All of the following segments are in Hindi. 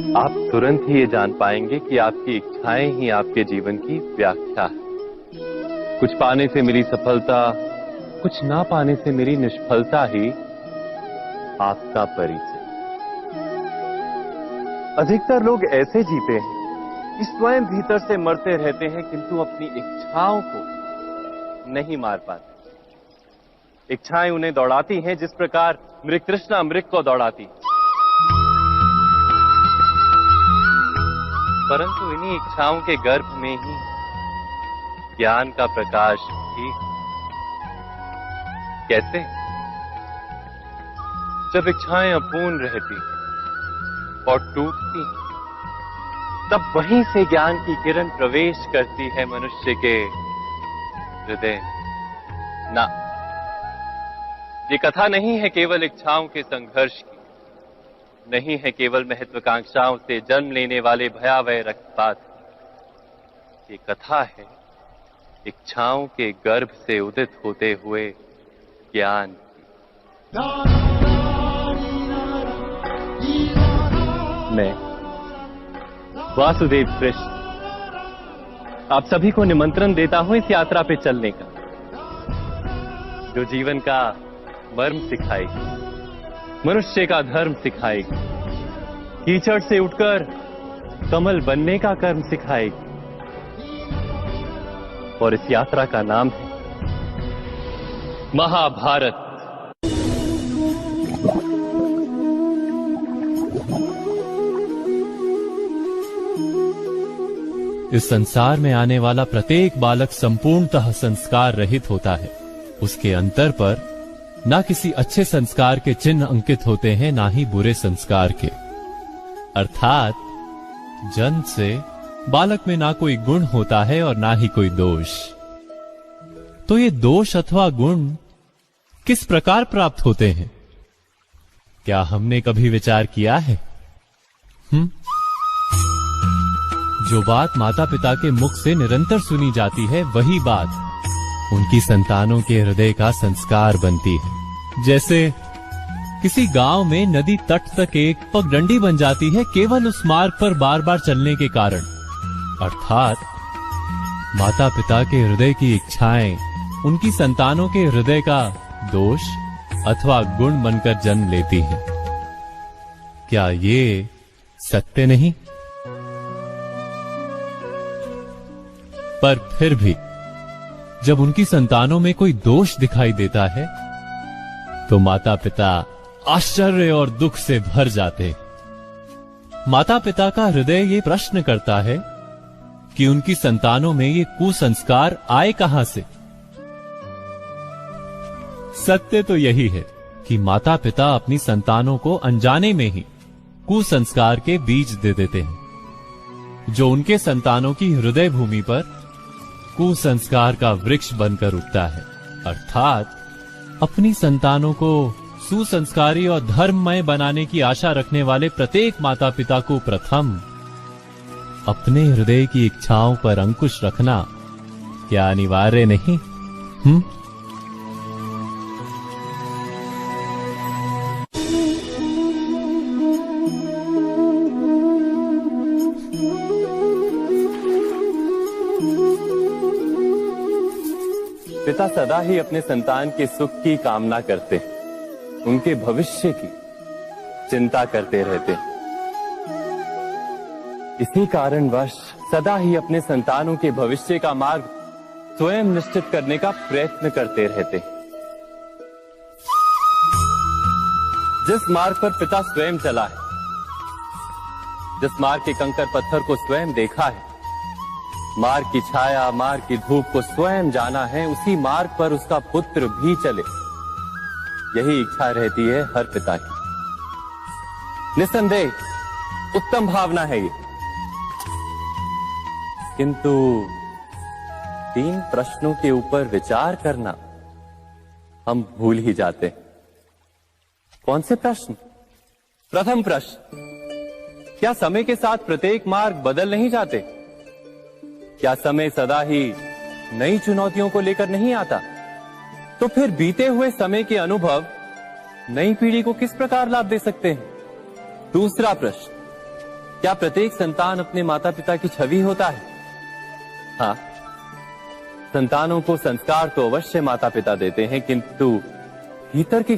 आप तुरंत ही ये जान पाएंगे कि आपकी इच्छाएं ही आपके जीवन की व्याख्या है। कुछ पाने से मिली सफलता, कुछ ना पाने से मेरी निष्फलता ही आपका परिचय। अधिकतर लोग ऐसे जीते हैं कि स्वयं भीतर से मरते रहते हैं, किंतु अपनी इच्छाओं को नहीं मार पाते। इच्छाएं उन्हें दौड़ाती हैं जिस प्रकार मृग तृष्णा मृग को दौड़ाती। परंतु इन्हीं इच्छाओं के गर्भ में ही ज्ञान का प्रकाश भी। कैसे? जब इच्छाएं अपूर्ण रहती और टूटती, तब वहीं से ज्ञान की किरण प्रवेश करती है मनुष्य के हृदय। ना, ये कथा नहीं है केवल इच्छाओं के संघर्ष की, नहीं है केवल महत्वाकांक्षाओं से जन्म लेने वाले भयावह रक्तपात। ये कथा है इच्छाओं के गर्भ से उदित होते हुए ज्ञान की। मैं वासुदेव कृष्ण आप सभी को निमंत्रण देता हूं इस यात्रा पे चलने का, जो जीवन का मर्म सिखाएगी, मनुष्य का धर्म सिखाएगी, कीचड़ से उठकर कमल बनने का कर्म सिखाएगी। और इस यात्रा का नाम है महाभारत। इस संसार में आने वाला प्रत्येक बालक संपूर्णतः संस्कार रहित होता है। उसके अंतर पर ना किसी अच्छे संस्कार के चिन्ह अंकित होते हैं, ना ही बुरे संस्कार के। अर्थात जन्म से बालक में ना कोई गुण होता है और ना ही कोई दोष। तो ये दोष अथवा गुण किस प्रकार प्राप्त होते हैं? क्या हमने कभी विचार किया है? जो बात माता पिता के मुख से निरंतर सुनी जाती है, वही बात उनकी संतानों के हृदय का संस्कार बनती है। जैसे किसी गांव में नदी तट तक एक पगडंडी बन जाती है केवल उस मार्ग पर बार बार चलने के कारण। अर्थात माता पिता के हृदय की इच्छाएं उनकी संतानों के हृदय का दोष अथवा गुण बनकर जन्म लेती है। क्या ये सत्य नहीं? पर फिर भी जब उनकी संतानों में कोई दोष दिखाई देता है, तो माता पिता आश्चर्य और दुख से भर जाते। माता पिता का हृदय ये प्रश्न करता है कि उनकी संतानों में ये कुसंस्कार आए कहां से। सत्य तो यही है कि माता पिता अपनी संतानों को अनजाने में ही कुसंस्कार के बीज दे देते हैं, जो उनके संतानों की हृदय भूमि पर कुसंस्कार का वृक्ष बनकर उगता है। अर्थात अपनी संतानों को सुसंस्कारी और धर्ममय बनाने की आशा रखने वाले प्रत्येक माता पिता को प्रथम अपने हृदय की इच्छाओं पर अंकुश रखना क्या अनिवार्य नहीं? पिता सदा ही अपने संतान के सुख की कामना करते हैं, उनके भविष्य की चिंता करते रहते हैं। इसी कारणवश सदा ही अपने संतानों के भविष्य का मार्ग स्वयं निश्चित करने का प्रयत्न करते रहते हैं। जिस मार्ग पर पिता स्वयं चला है, जिस मार्ग के कंकर पत्थर को स्वयं देखा है, मार्ग की छाया, मार्ग की धूप को स्वयं जाना है, उसी मार्ग पर उसका पुत्र भी चले, यही इच्छा रहती है हर पिता की। निस्संदेह उत्तम भावना है ये, किंतु 3 प्रश्नों के ऊपर विचार करना हम भूल ही जाते। कौन से प्रश्न? प्रथम प्रश्न, क्या समय के साथ प्रत्येक मार्ग बदल नहीं जाते? क्या समय सदा ही नई चुनौतियों को लेकर नहीं आता? तो फिर बीते हुए समय के अनुभव नई पीढ़ी को किस प्रकार लाभ दे सकते हैं? दूसरा प्रश्न, क्या प्रत्येक संतान अपने माता पिता की छवि होता है? हाँ, संतानों को संस्कार तो अवश्य माता पिता देते हैं, किंतु भीतर की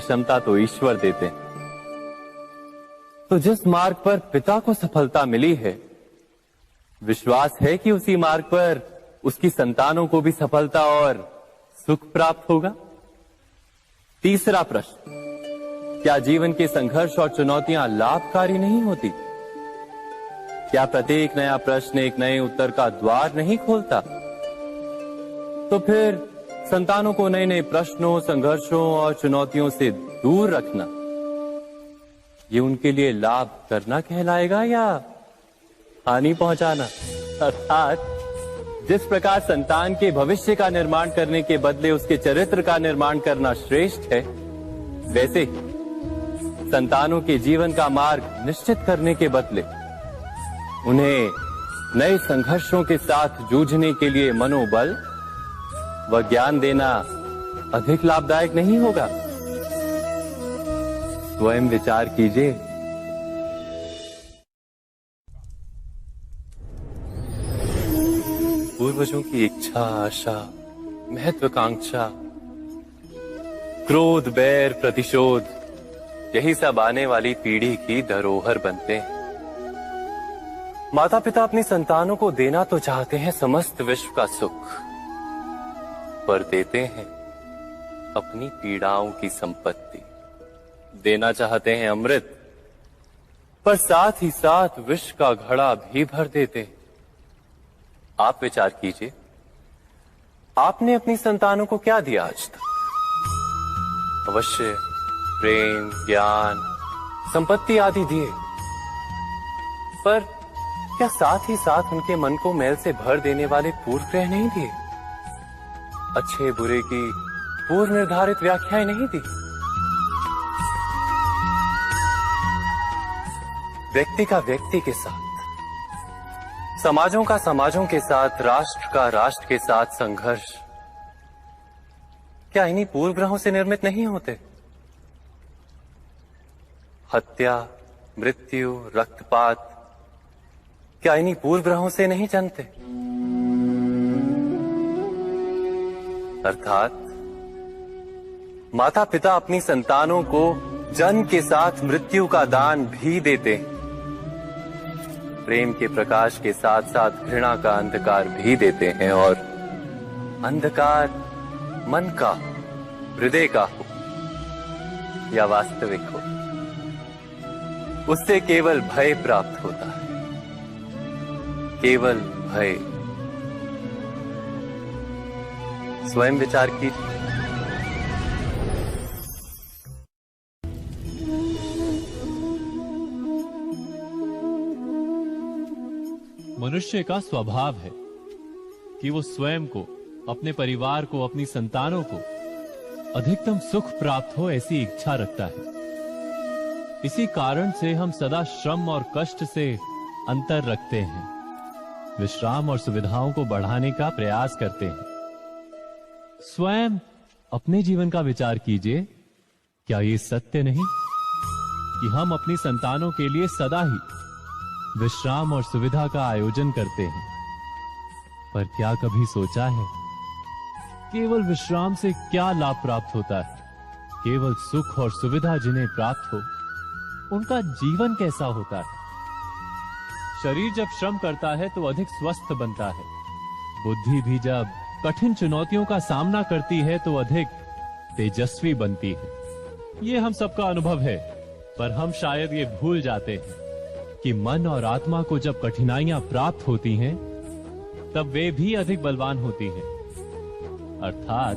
क्षमता तो ईश्वर देते हैं। तो जिस मार्ग पर पिता को सफलता मिली है, विश्वास है कि उसी मार्ग पर उसकी संतानों को भी सफलता और सुख प्राप्त होगा। तीसरा प्रश्न, क्या जीवन के संघर्ष और चुनौतियां लाभकारी नहीं होती? क्या प्रत्येक नया प्रश्न एक नए उत्तर का द्वार नहीं खोलता? तो फिर संतानों को नए नए प्रश्नों, संघर्षों और चुनौतियों से दूर रखना, ये उनके लिए लाभ करना कहलाएगा या हानि पहुंचाना? अर्थात जिस प्रकार संतान के भविष्य का निर्माण करने के बदले उसके चरित्र का निर्माण करना श्रेष्ठ है, वैसे ही संतानों के जीवन का मार्ग निश्चित करने के बदले उन्हें नए संघर्षों के साथ जूझने के लिए मनोबल व ज्ञान देना अधिक लाभदायक नहीं होगा? स्वयं विचार कीजिए। पूर्वजों की इच्छा, आशा, महत्वाकांक्षा, क्रोध, बैर, प्रतिशोध, यही सब आने वाली पीढ़ी की धरोहर बनते हैं। माता पिता अपनी संतानों को देना तो चाहते हैं समस्त विश्व का सुख, पर देते हैं अपनी पीड़ाओं की संपत्ति। देना चाहते हैं अमृत, पर साथ ही साथ विष का घड़ा भी भर देते हैं। आप विचार कीजिए, आपने अपनी संतानों को क्या दिया आज तक? अवश्य प्रेम, ज्ञान, संपत्ति आदि दिए, पर क्या साथ ही साथ उनके मन को मैल से भर देने वाले पूर्व ग्रह नहीं दिए? अच्छे बुरे की पूर्व निर्धारित व्याख्याएं नहीं दी? व्यक्ति का व्यक्ति के साथ, समाजों का समाजों के साथ, राष्ट्र का राष्ट्र के साथ संघर्ष क्या इन्हीं पूर्व ग्रहों से निर्मित नहीं होते? हत्या, मृत्यु, रक्तपात क्या इन्हीं पूर्व ग्रहों से नहीं जन्मते? अर्थात माता पिता अपनी संतानों को जन्म के साथ मृत्यु का दान भी देते हैं। प्रेम के प्रकाश के साथ साथ घृणा का अंधकार भी देते हैं, और अंधकार मन का, हृदय का हो या वास्तविक हो, उससे केवल भय प्राप्त होता है, केवल भय। स्वयं विचार कीजिए। मनुष्य का स्वभाव है कि वो स्वयं को, अपने परिवार को, अपनी संतानों को अधिकतम सुख प्राप्त हो ऐसी इच्छा रखता है। इसी कारण से हम सदा श्रम और कष्ट से अंतर रखते हैं, विश्राम और सुविधाओं को बढ़ाने का प्रयास करते हैं। स्वयं अपने जीवन का विचार कीजिए, क्या ये सत्य नहीं कि हम अपनी संतानों के लिए सदा ही विश्राम और सुविधा का आयोजन करते हैं? पर क्या कभी सोचा है केवल विश्राम से क्या लाभ प्राप्त होता है? केवल सुख और सुविधा जिन्हें प्राप्त हो, उनका जीवन कैसा होता है? शरीर जब श्रम करता है तो अधिक स्वस्थ बनता है, बुद्धि भी जब कठिन चुनौतियों का सामना करती है तो अधिक तेजस्वी बनती है। ये हम सबका अनुभव है, पर हम शायद ये भूल जाते हैं कि मन और आत्मा को जब कठिनाइयां प्राप्त होती हैं, तब वे भी अधिक बलवान होती हैं। अर्थात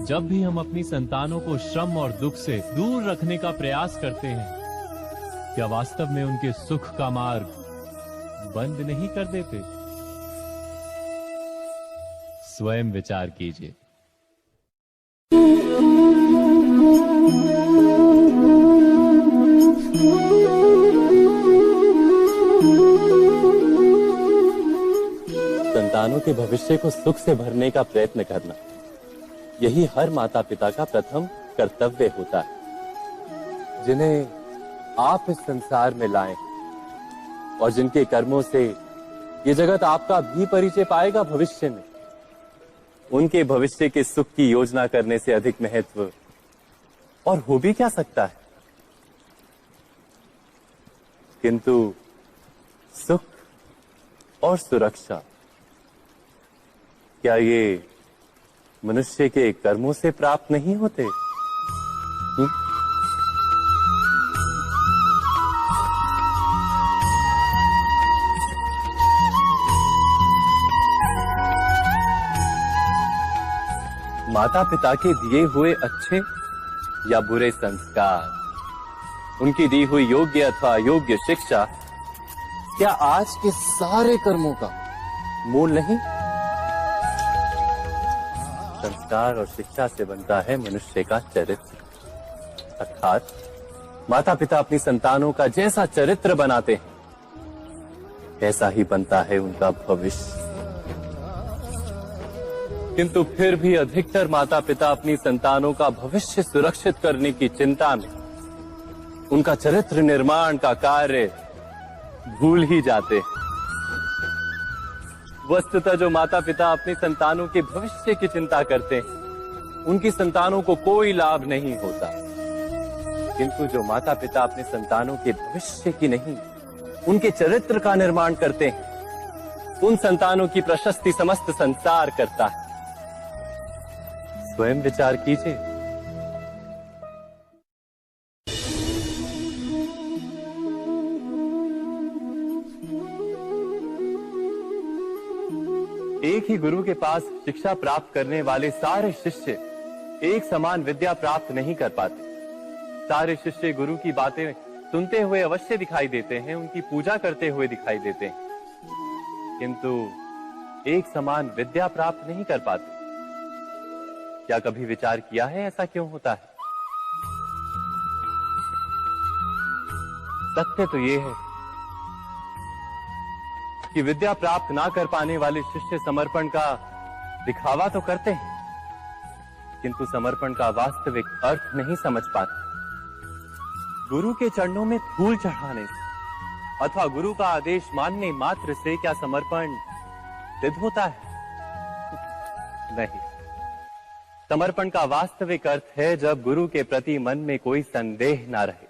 जब भी हम अपनी संतानों को श्रम और दुख से दूर रखने का प्रयास करते हैं, क्या वास्तव में उनके सुख का मार्ग बंद नहीं कर देते? स्वयं विचार कीजिए। संतानों के भविष्य को सुख से भरने का प्रयत्न करना, यही हर माता पिता का प्रथम कर्तव्य होता है। जिन्हें आप इस संसार में लाए और जिनके कर्मों से ये जगत आपका भी परिचय पाएगा भविष्य में, उनके भविष्य के सुख की योजना करने से अधिक महत्व और हो भी क्या सकता है। किंतु सुख और सुरक्षा, क्या ये मनुष्य के कर्मों से प्राप्त नहीं होते? माता पिता के दिए हुए अच्छे या बुरे संस्कार, उनकी दी हुई योग्य अथवा अयोग्य शिक्षा, क्या आज के सारे कर्मों का मूल नहीं? संस्कार और शिक्षा से बनता है मनुष्य का चरित्र। अर्थात माता पिता अपनी संतानों का जैसा चरित्र बनाते हैं, ऐसा ही बनता है उनका भविष्य। किंतु फिर भी अधिकतर माता पिता अपनी संतानों का भविष्य सुरक्षित करने की चिंता में उनका चरित्र निर्माण का कार्य भूल ही जाते हैं। वस्तुतः जो माता पिता अपनी संतानों के भविष्य की चिंता करते हैं, उनकी संतानों को कोई लाभ नहीं होता। किंतु जो माता पिता अपने संतानों के भविष्य की नहीं, उनके चरित्र का निर्माण करते हैं, उन संतानों की प्रशस्ति समस्त संसार करता है। स्वयं विचार कीजिए। एक ही गुरु के पास शिक्षा प्राप्त करने वाले सारे शिष्य एक समान विद्या प्राप्त नहीं कर पाते। सारे शिष्य गुरु की बातें सुनते हुए अवश्य दिखाई देते हैं, उनकी पूजा करते हुए दिखाई देते हैं, किंतु एक समान विद्या प्राप्त नहीं कर पाते। क्या कभी विचार किया है ऐसा क्यों होता है? सत्य तो यह है कि विद्या प्राप्त ना कर पाने वाले शिष्य समर्पण का दिखावा तो करते हैं, किंतु समर्पण का वास्तविक अर्थ नहीं समझ पाते। गुरु के चरणों में फूल चढ़ाने से अथवा गुरु का आदेश मानने मात्र से क्या समर्पण सिद्ध होता है? नहीं। समर्पण का वास्तविक अर्थ है जब गुरु के प्रति मन में कोई संदेह ना रहे,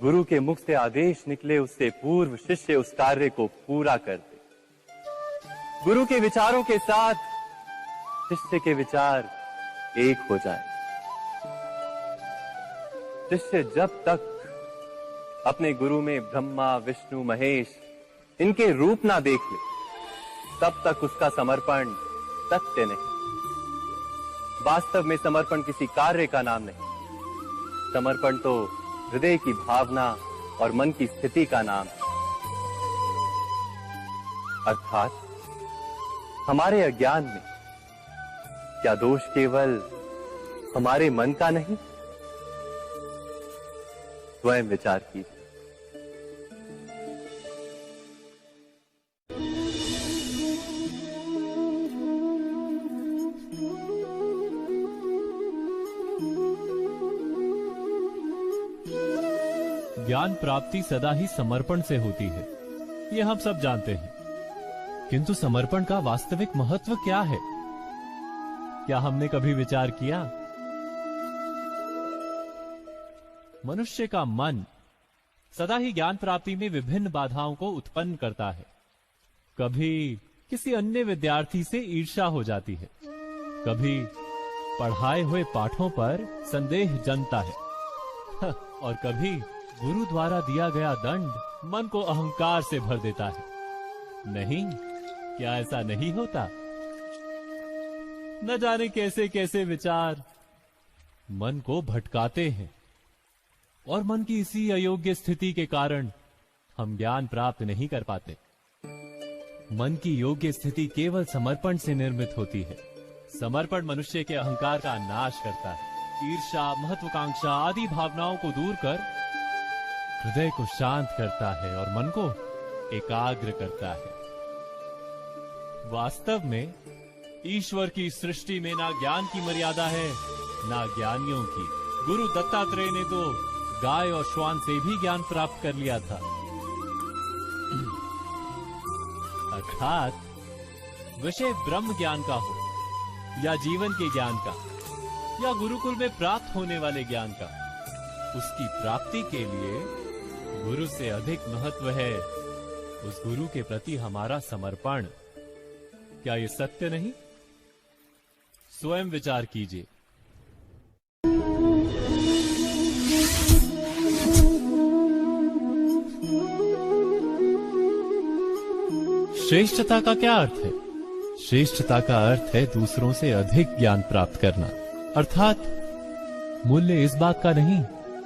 गुरु के मुख से आदेश निकले उससे पूर्व शिष्य उस कार्य को पूरा कर दे। गुरु के विचारों के साथ शिष्य के विचार एक हो जाए। शिष्य जब तक अपने गुरु में ब्रह्मा विष्णु महेश इनके रूप ना देख ले, तब तक उसका समर्पण सत्य नहीं। वास्तव में समर्पण किसी कार्य का नाम नहीं, समर्पण तो हृदय की भावना और मन की स्थिति का नाम है। अर्थात हमारे अज्ञान में क्या दोष केवल हमारे मन का नहीं? स्वयं विचार कीजिए। ज्ञान प्राप्ति सदा ही समर्पण से होती है, ये हम सब जानते हैं। किंतु समर्पण का वास्तविक महत्व क्या है? क्या हमने कभी विचार किया? मनुष्य का मन सदा ही ज्ञान प्राप्ति में विभिन्न बाधाओं को उत्पन्न करता है। कभी किसी अन्य विद्यार्थी से ईर्ष्या हो जाती है, कभी पढ़ाए हुए पाठों पर संदेह जमता है और कभी गुरु द्वारा दिया गया दंड मन को अहंकार से भर देता है। नहीं, क्या ऐसा नहीं होता? न जाने कैसे कैसे विचार मन को भटकाते हैं और मन की इसी अयोग्य स्थिति के कारण हम ज्ञान प्राप्त नहीं कर पाते। मन की योग्य स्थिति केवल समर्पण से निर्मित होती है। समर्पण मनुष्य के अहंकार का नाश करता है, ईर्ष्या, महत्वाकांक्षा आदि भावनाओं को दूर कर हृदय को शांत करता है और मन को एकाग्र करता है। वास्तव में ईश्वर की सृष्टि में ना ज्ञान की मर्यादा है, ना ज्ञानियों की। गुरु दत्तात्रेय ने तो गाय और श्वान से भी ज्ञान प्राप्त कर लिया था। अर्थात विषय ब्रह्म ज्ञान का हो या जीवन के ज्ञान का या गुरुकुल में प्राप्त होने वाले ज्ञान का, उसकी प्राप्ति के लिए गुरु से अधिक महत्व है उस गुरु के प्रति हमारा समर्पण। क्या ये सत्य नहीं? स्वयं विचार कीजिए। श्रेष्ठता का क्या अर्थ है? श्रेष्ठता का अर्थ है दूसरों से अधिक ज्ञान प्राप्त करना। अर्थात मूल्य इस बात का नहीं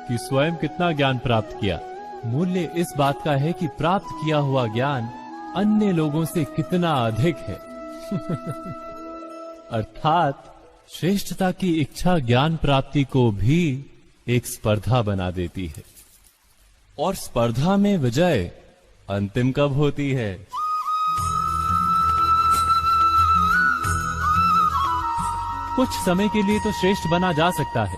कि स्वयं कितना ज्ञान प्राप्त किया, मूल्य इस बात का है कि प्राप्त किया हुआ ज्ञान अन्य लोगों से कितना अधिक है। अर्थात श्रेष्ठता की इच्छा ज्ञान प्राप्ति को भी एक स्पर्धा बना देती है। और स्पर्धा में विजय अंतिम कब होती है? कुछ समय के लिए तो श्रेष्ठ बना जा सकता है,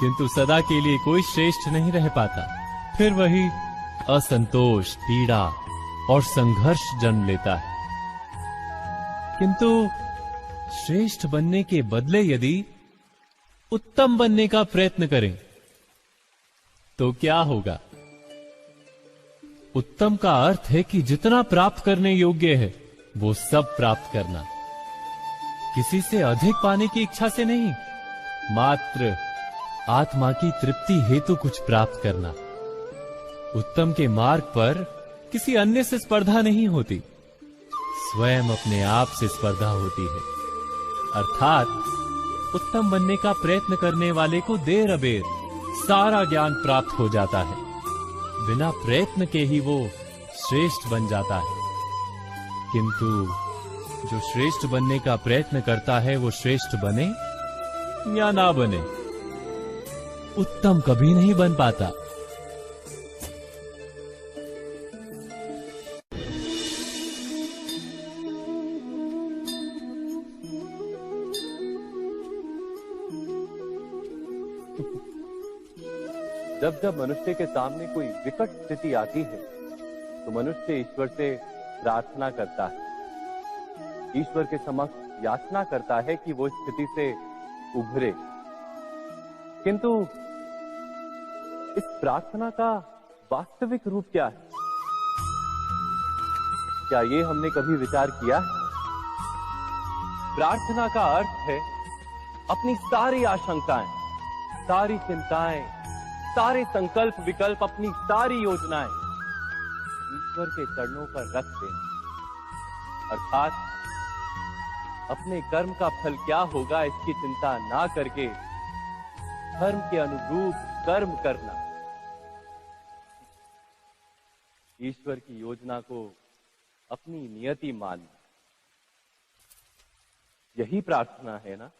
किंतु सदा के लिए कोई श्रेष्ठ नहीं रह पाता। फिर वही असंतोष, पीड़ा और संघर्ष जन्म लेता है। किंतु श्रेष्ठ बनने के बदले यदि उत्तम बनने का प्रयत्न करें तो क्या होगा? उत्तम का अर्थ है कि जितना प्राप्त करने योग्य है वो सब प्राप्त करना, किसी से अधिक पाने की इच्छा से नहीं, मात्र आत्मा की तृप्ति हेतु कुछ प्राप्त करना। उत्तम के मार्ग पर किसी अन्य से स्पर्धा नहीं होती, स्वयं अपने आप से स्पर्धा होती है। अर्थात उत्तम बनने का प्रयत्न करने वाले को देर अबेर सारा ज्ञान प्राप्त हो जाता है, बिना प्रयत्न के ही वो श्रेष्ठ बन जाता है। किंतु जो श्रेष्ठ बनने का प्रयत्न करता है वो श्रेष्ठ बने या ना बने, उत्तम कभी नहीं बन पाता। जब जब मनुष्य के सामने कोई विकट स्थिति आती है तो मनुष्य ईश्वर से प्रार्थना करता है, ईश्वर के समक्ष याचना करता है कि वो स्थिति से उभरे। किंतु इस प्रार्थना का वास्तविक रूप क्या है? क्या ये हमने कभी विचार किया है? प्रार्थना का अर्थ है अपनी सारी आशंकाएं, सारी चिंताएं, सारे संकल्प विकल्प, अपनी सारी योजनाएं ईश्वर के चरणों पर रख देना। अर्थात अपने कर्म का फल क्या होगा इसकी चिंता ना करके धर्म के अनुरूप कर्म करना, ईश्वर की योजना को अपनी नियति मानना, यही प्रार्थना है ना।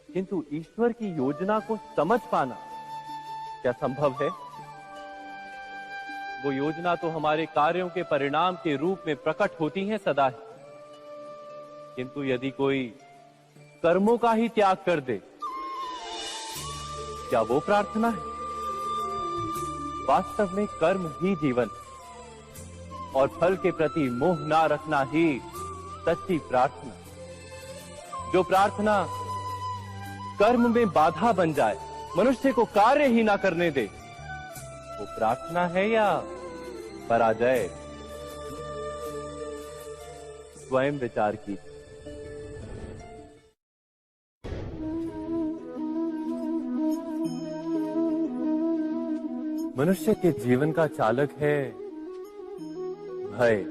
किंतु ईश्वर की योजना को समझ पाना क्या संभव है? वो योजना तो हमारे कार्यों के परिणाम के रूप में प्रकट होती है सदा ही, किंतु यदि कोई कर्मों का ही त्याग कर दे, क्या वो प्रार्थना है? वास्तव में कर्म ही जीवन और फल के प्रति मोह ना रखना ही सच्ची प्रार्थना। जो प्रार्थना कर्म में बाधा बन जाए, मनुष्य को कार्य ही ना करने दे, वो प्रार्थना है या पराजय? स्वयं विचार कीजिए। मनुष्य के जीवन का चालक है भय।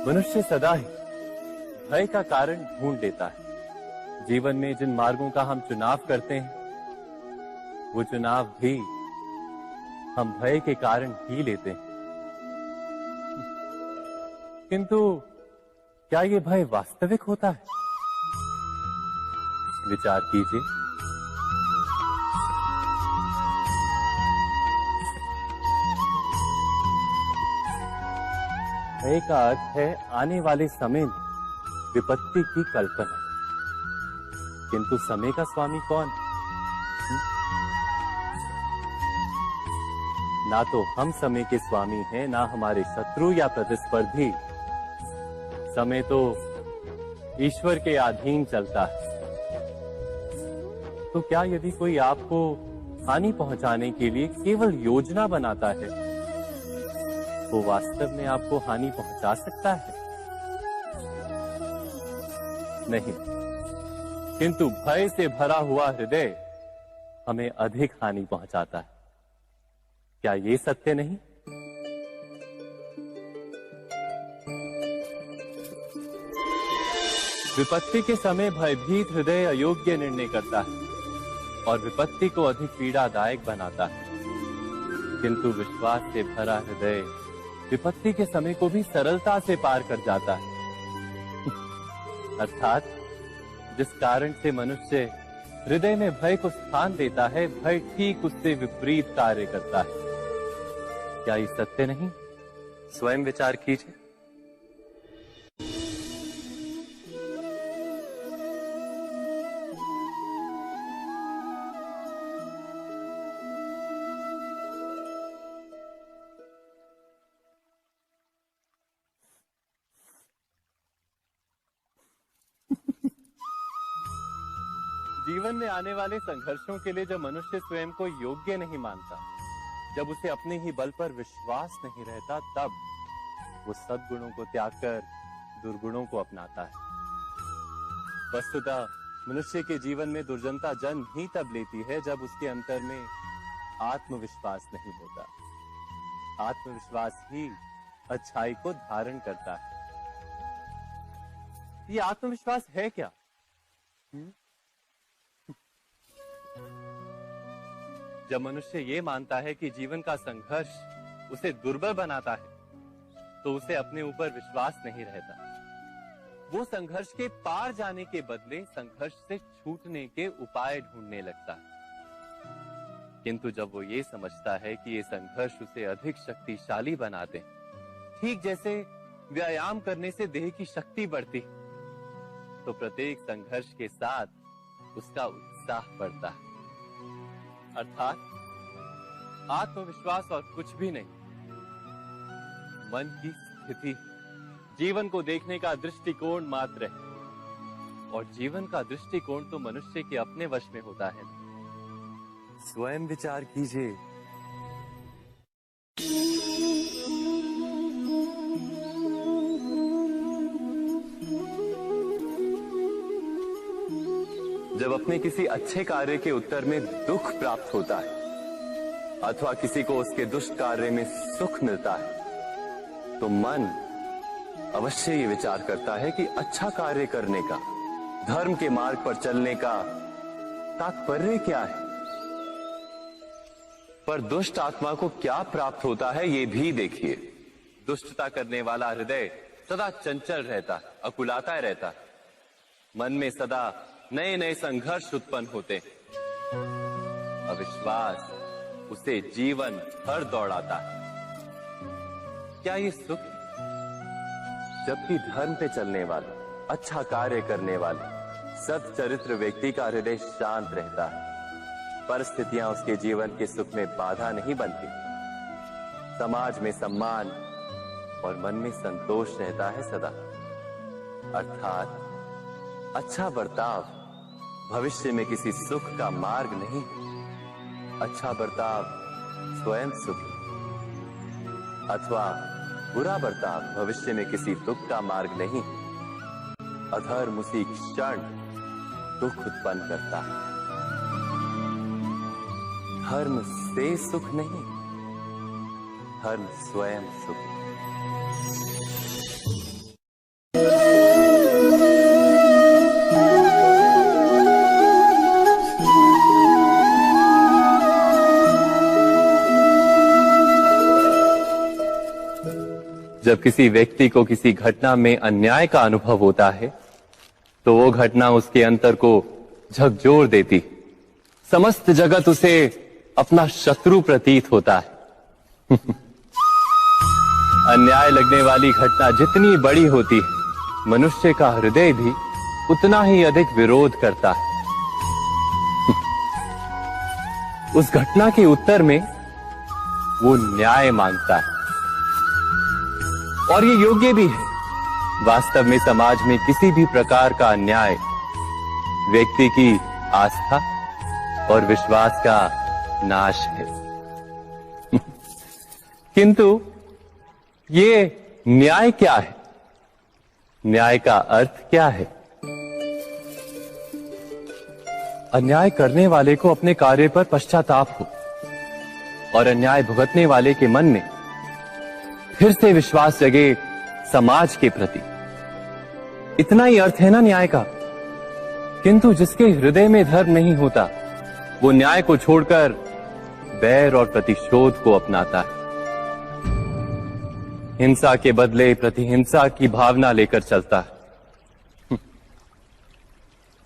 मनुष्य सदा ही भय का कारण ढूंढ लेता है। जीवन में जिन मार्गों का हम चुनाव करते हैं, वो चुनाव भी हम भय के कारण ही लेते हैं। किंतु क्या ये भय वास्तविक होता है? विचार कीजिए। भय का अर्थ है आने वाले समय में विपत्ति की कल्पना। किंतु समय का स्वामी कौन? ना तो हम समय के स्वामी हैं, ना हमारे शत्रु या प्रतिस्पर्धी। समय तो ईश्वर के अधीन चलता है। तो क्या यदि कोई आपको हानि पहुंचाने के लिए केवल योजना बनाता है, वो वास्तव में आपको हानि पहुंचा सकता है? नहीं, किंतु भय से भरा हुआ हृदय हमें अधिक हानि पहुंचाता है। क्या ये सत्य नहीं? विपत्ति के समय भयभीत हृदय अयोग्य निर्णय करता है और विपत्ति को अधिक पीड़ादायक बनाता है, किंतु विश्वास से भरा हृदय विपत्ति के समय को भी सरलता से पार कर जाता है। अर्थात जिस कारण से मनुष्य हृदय में भय को स्थान देता है, भय ठीक उससे विपरीत कार्य करता है। क्या ये सत्य नहीं? स्वयं विचार कीजिए। जीवन में आने वाले संघर्षों के लिए जब मनुष्य स्वयं को योग्य नहीं मानता, जब उसे अपने ही बल पर विश्वास नहीं रहता, तब वो सद्गुणों को त्याग कर दुर्गुणों को अपनाता है। वस्तुतः मनुष्य के जीवन में दुर्जनता जन्म ही तब लेती है जब उसके अंतर में आत्मविश्वास नहीं होता। आत्मविश्वास ही अच्छाई को धारण करता है। ये आत्मविश्वास है क्या? जब मनुष्य ये मानता है कि जीवन का संघर्ष उसे दुर्बल बनाता है, तो उसे अपने ऊपर विश्वास नहीं रहता। वो संघर्ष के पार जाने के बदले संघर्ष से छूटने के उपाय ढूंढने लगता है। किंतु जब वो ये समझता है कि ये संघर्ष उसे अधिक शक्तिशाली बनाते हैं, ठीक जैसे व्यायाम करने से देह की शक्ति बढ़ती, तो प्रत्येक संघर्ष के साथ उसका उत्साह बढ़ता है। अर्थात आत्मविश्वास और कुछ भी नहीं, मन की स्थिति, जीवन को देखने का दृष्टिकोण मात्र है। और जीवन का दृष्टिकोण तो मनुष्य के अपने वश में होता है। स्वयं विचार कीजिए। जब अपने किसी अच्छे कार्य के उत्तर में दुख प्राप्त होता है अथवा किसी को उसके दुष्ट कार्य में सुख मिलता है, तो मन अवश्य ये विचार करता है कि अच्छा कार्य करने का, धर्म के मार्ग पर चलने का तात्पर्य क्या है। पर दुष्ट आत्मा को क्या प्राप्त होता है, ये भी देखिए। दुष्टता करने वाला हृदय सदा चंचल रहता, अकुलाता रहता। मन में सदा नए नए संघर्ष उत्पन्न होते। अविश्वास उसे जीवन भर दौड़ाता है। क्या ये सुख? जबकि धर्म पे चलने वाला, अच्छा कार्य करने वाले, सच्चरित्र व्यक्ति का हृदय शांत रहता है। परिस्थितियां उसके जीवन के सुख में बाधा नहीं बनती। समाज में सम्मान और मन में संतोष रहता है सदा। अर्थात अच्छा बर्ताव भविष्य में किसी सुख का मार्ग नहीं। अच्छा बर्ताव स्वयं सुख, अथवा बुरा बर्ताव भविष्य में किसी दुख का मार्ग नहीं। अधर्म उसी क्षण दुख उत्पन्न करता है। धर्म से सुख नहीं, धर्म स्वयं सुख। जब किसी व्यक्ति को किसी घटना में अन्याय का अनुभव होता है, तो वो घटना उसके अंतर को झकझोर देती। समस्त जगत उसे अपना शत्रु प्रतीत होता है। अन्याय लगने वाली घटना जितनी बड़ी होती है, मनुष्य का हृदय भी उतना ही अधिक विरोध करता है। उस घटना के उत्तर में वो न्याय मांगता है, और ये योग्य भी है। वास्तव में समाज में किसी भी प्रकार का अन्याय व्यक्ति की आस्था और विश्वास का नाश है। किंतु ये न्याय क्या है? न्याय का अर्थ क्या है? अन्याय करने वाले को अपने कार्य पर पश्चाताप हो और अन्याय भुगतने वाले के मन में फिर से विश्वास जगे समाज के प्रति। इतना ही अर्थ है ना न्याय का। किंतु जिसके हृदय में धर्म नहीं होता, वो न्याय को छोड़कर बैर और प्रतिशोध को अपनाता है। हिंसा के बदले प्रतिहिंसा की भावना लेकर चलता है।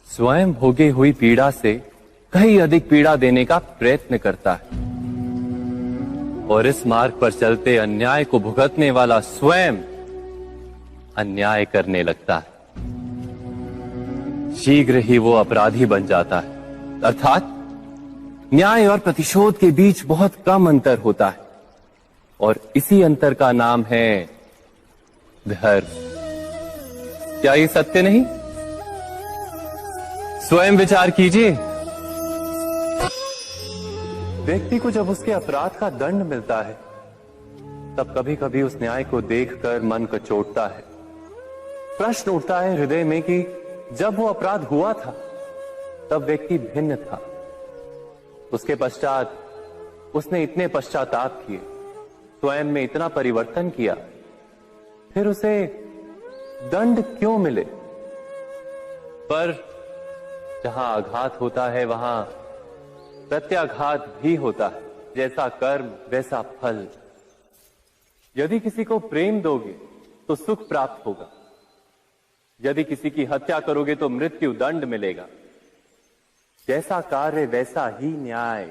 स्वयं भोगे हुई पीड़ा से कहीं अधिक पीड़ा देने का प्रयत्न करता है, और इस मार्ग पर चलते अन्याय को भुगतने वाला स्वयं अन्याय करने लगता है। शीघ्र ही वो अपराधी बन जाता है। अर्थात न्याय और प्रतिशोध के बीच बहुत कम अंतर होता है, और इसी अंतर का नाम है धर्म। क्या ये सत्य नहीं? स्वयं विचार कीजिए। व्यक्ति को जब उसके अपराध का दंड मिलता है, तब कभी कभी उस न्याय को देखकर मन कचोटता है। प्रश्न उठता है हृदय में कि जब वो अपराध हुआ था, तब व्यक्ति भिन्न था। उसके पश्चात उसने इतने पश्चाताप किए, स्वयं में इतना परिवर्तन किया, फिर उसे दंड क्यों मिले? पर जहां आघात होता है, वहां प्रत्याघात भी होता है। जैसा कर्म वैसा फल। यदि किसी को प्रेम दोगे तो सुख प्राप्त होगा, यदि किसी की हत्या करोगे तो मृत्यु दंड मिलेगा। जैसा कार्य वैसा ही न्याय।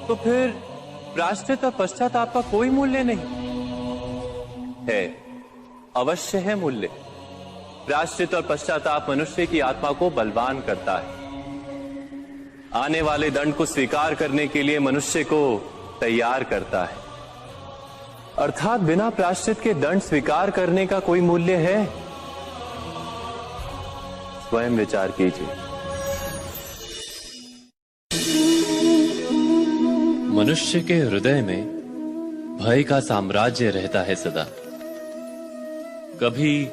तो फिर प्रायश्चित और पश्चाताप का कोई मूल्य नहीं है? अवश्य है मूल्य। प्रायश्चित और पश्चाताप मनुष्य की आत्मा को बलवान करता है। आने वाले दंड को स्वीकार करने के लिए मनुष्य को तैयार करता है। अर्थात बिना प्रायश्चित के दंड स्वीकार करने का कोई मूल्य है? स्वयं विचार कीजिए। मनुष्य के हृदय में भय का साम्राज्य रहता है सदा। कभी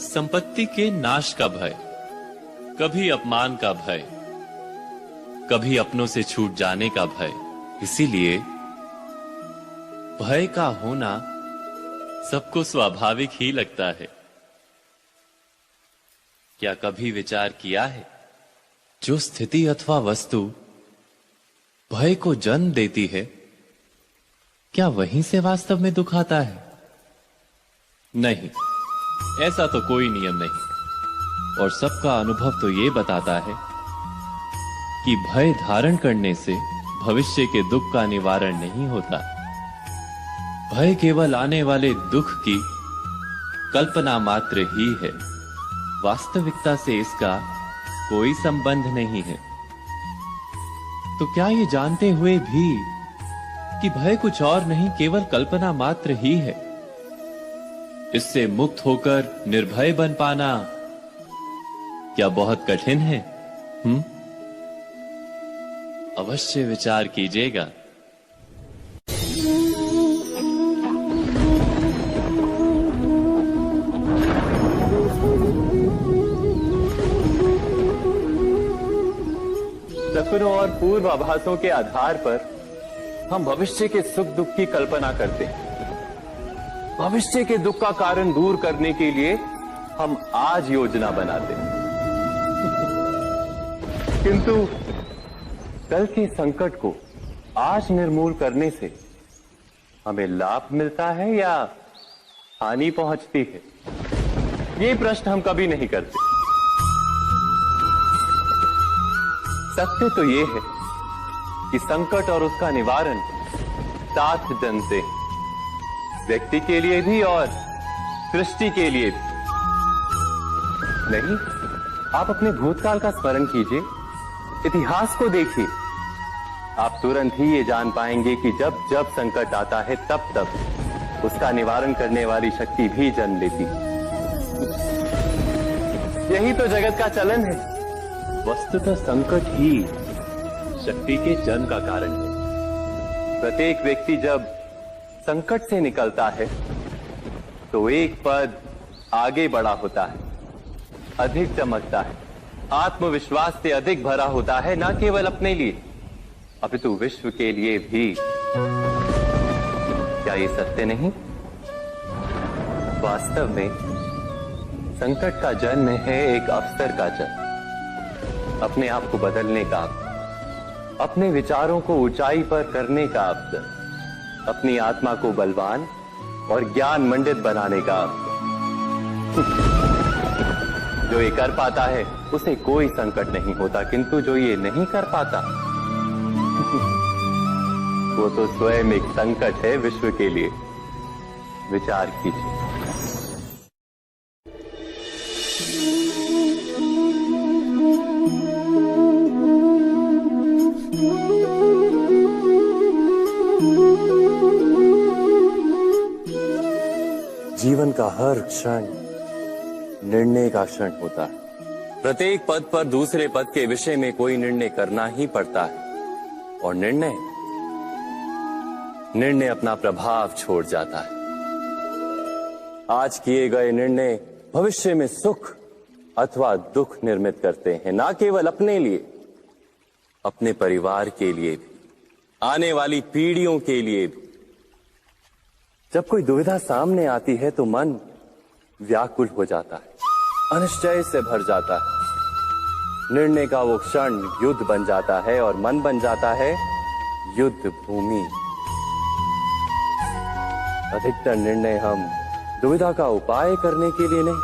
संपत्ति के नाश का भय, कभी अपमान का भय, कभी अपनों से छूट जाने का भय। इसीलिए भय का होना सबको स्वाभाविक ही लगता है। क्या कभी विचार किया है, जो स्थिति अथवा वस्तु भय को जन्म देती है, क्या वहीं से वास्तव में दुख आता है? नहीं, ऐसा तो कोई नियम नहीं। और सबका अनुभव तो ये बताता है कि भय धारण करने से भविष्य के दुख का निवारण नहीं होता। भय केवल आने वाले दुख की कल्पना मात्र ही है। वास्तविकता से इसका कोई संबंध नहीं है। तो क्या ये जानते हुए भी कि भय कुछ और नहीं, केवल कल्पना मात्र ही है, इससे मुक्त होकर निर्भय बन पाना क्या बहुत कठिन है? अवश्य विचार कीजिएगा। सपनों और पूर्वाभासों के आधार पर हम भविष्य के सुख दुख की कल्पना करते हैं। भविष्य के दुख का कारण दूर करने के लिए हम आज योजना बनाते हैं। किंतु कल के संकट को आज निर्मूल करने से हमें लाभ मिलता है या हानि पहुंचती है? ये प्रश्न हम कभी नहीं करते। सत्य तो ये है कि संकट और उसका निवारण साथ जनते हैं, व्यक्ति के लिए भी और सृष्टि के लिए भी। नहीं, आप अपने भूतकाल का स्मरण कीजिए, इतिहास को देखिए। आप तुरंत ही ये जान पाएंगे कि जब जब संकट आता है तब तब उसका निवारण करने वाली शक्ति भी जन्म लेती है। यही तो जगत का चलन है। वस्तुतः संकट ही शक्ति के जन्म का कारण है। प्रत्येक व्यक्ति जब संकट से निकलता है तो एक पद आगे बढ़ा होता है, अधिक चमकता है, आत्मविश्वास से अधिक भरा होता है, न केवल अपने लिए अपितु विश्व के लिए भी। क्या ये सत्य नहीं? वास्तव में संकट का जन्म है एक अवसर का जन्म, अपने आप को बदलने का, अपने विचारों को ऊंचाई पर करने का अवसर, अपनी आत्मा को बलवान और ज्ञान मंडित बनाने का अवसर। जो ये कर पाता है उसे कोई संकट नहीं होता, किंतु जो ये नहीं कर पाता वो तो स्वयं एक संकट है विश्व के लिए। विचार कीजिए। जीवन का हर क्षण निर्णय का क्षण होता है। प्रत्येक पद पर दूसरे पद के विषय में कोई निर्णय करना ही पड़ता है, और निर्णय अपना प्रभाव छोड़ जाता है। आज किए गए निर्णय भविष्य में सुख अथवा दुख निर्मित करते हैं, ना केवल अपने लिए, अपने परिवार के लिए भी, आने वाली पीढ़ियों के लिए भी। जब कोई दुविधा सामने आती है तो मन व्याकुल हो जाता है, अनिश्चय से भर जाता है। निर्णय का वो क्षण युद्ध बन जाता है और मन बन जाता है युद्ध भूमि। अधिकतर निर्णय हम दुविधा का उपाय करने के लिए नहीं,